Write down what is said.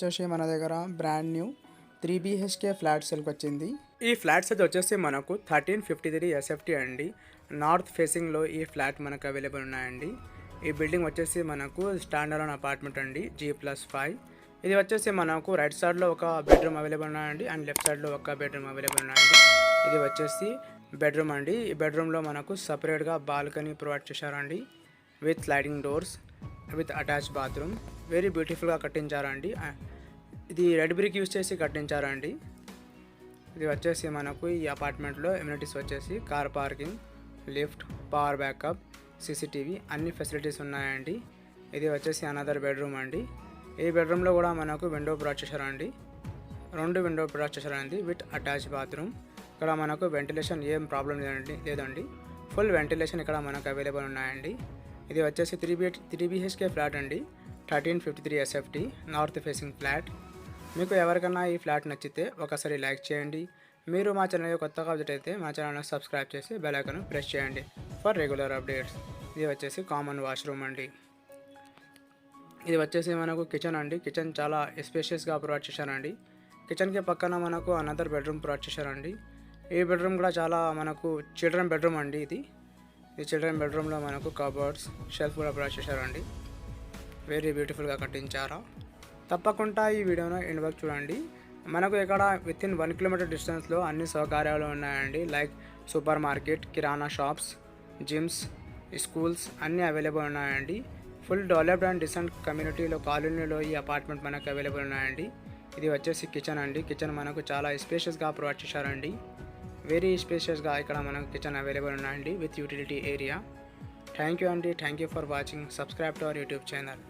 వచ్చేసి మన దగ్గర బ్రాండ్ న్యూ 3 BHK ఫ్లాట్ సేల్కి వచ్చింది. ఈ ఫ్లాట్స్ అయితే వచ్చేసి మనకు 1353 SFT అండి. నార్త్ ఫేసింగ్లో ఈ ఫ్లాట్ మనకు అవైలబుల్ ఉన్నాయండి. ఈ బిల్డింగ్ వచ్చేసి మనకు స్టాండర్డ్ అలోన్ అపార్ట్మెంట్ అండి, G+5. ఇది వచ్చేసి మనకు రైట్ సైడ్లో ఒక బెడ్రూమ్ అవైలబుల్ ఉన్నాయండి అండ్ లెఫ్ట్ సైడ్లో ఒక బెడ్రూమ్ అవైలబుల్ ఉన్నాయండి. ఇది వచ్చేసి బెడ్రూమ్ అండి. ఈ బెడ్రూమ్లో మనకు సపరేట్గా బాల్కనీ ప్రొవైడ్ చేశారండి with sliding doors with attach bathroom. Very బ్యూటిఫుల్గా కట్టించారండి. ఇది రెడ్ బ్రిక్ యూస్ చేసి కట్టించారండి. ఇది వచ్చేసి మనకు ఈ అపార్ట్మెంట్లో ఎమ్యూనిటీస్ వచ్చేసి car parking, lift, power backup, CCTV అన్ని ఫెసిలిటీస్ ఉన్నాయండి. ఇది వచ్చేసి అనదర్ బెడ్రూమ్ అండి. ఈ బెడ్రూమ్లో కూడా మనకు విండో ప్రొవైడ్ చేశారండి. 2 విండో ప్రొవైడ్ చేశారండి విత్ అటాచ్ బాత్రూమ్. ఇక్కడ మనకు వెంటిలేషన్ ఏం ప్రాబ్లం లేదండి. ఫుల్ వెంటిలేషన్ ఇక్కడ మనకు అవైలబుల్ ఉన్నాయండి. ఇది వచ్చేసి 3 BHK ఫ్లాట్ అండి, 1353 SFT నార్త్ ఫేసింగ్ ఫ్లాట్. మీకు ఎవరికైనా ఈ ఫ్లాట్ నచ్చితే ఒకసారి లైక్ చేయండి. మీరు మా ఛానల్ కొత్తగా విజిట్ అయితే మా ఛానల్ని సబ్స్క్రైబ్ చేసి బెల్ ఐకాన్ ప్రెస్ చేయండి ఫర్ రెగ్యులర్ అప్డేట్స్. ఇది వచ్చేసి కామన్ వాష్రూమ్ అండి. ఇది వచ్చేసి మనకు కిచెన్ అండి. కిచెన్ చాలా స్పేషియస్గా ప్రొవైడ్ చేశారండి. కిచెన్కి పక్కన మనకు అనదర్ బెడ్రూమ్ ప్రొవైడ్ చేశారండి. ఈ బెడ్రూమ్ కూడా చాలా మనకు చిల్డ్రన్ బెడ్రూమ్ అండి. ఈ చిల్డ్రన్ బెడ్రూమ్లో మనకు కబోర్డ్స్, షెల్ఫ్ కూడా ప్రొవైడ్ చేశారండి. వెరీ బ్యూటిఫుల్గా కట్టించారా. తప్పకుండా ఈ వీడియోను ఎండ్ వరకు చూడండి. మనకు ఇక్కడ వితిన్ 1 కిలోమీటర్ డిస్టెన్స్లో అన్ని సౌకర్యాలు ఉన్నాయండి. లైక్ సూపర్ మార్కెట్, కిరాణా షాప్స్, జిమ్స్, స్కూల్స్ అన్నీ అవైలబుల్ ఉన్నాయండి. ఫుల్ డెవలప్డ్ అండ్ డిసెంట్ కమ్యూనిటీలో కాలనీలో ఈ అపార్ట్మెంట్ మనకు అవైలబుల్ ఉన్నాయండి. ఇది వచ్చేసి కిచెన్ అండి. కిచెన్ మనకు చాలా స్పేషియస్గా ప్రొవైడ్ చేశారండి. వెరీ స్పేషియస్గా ఇక్కడ మనకు కిచెన్ అవైలబుల్ ఉన్నాయండి with utility area. Thank you అండి. Thank you for watching. Subscribe to our YouTube channel.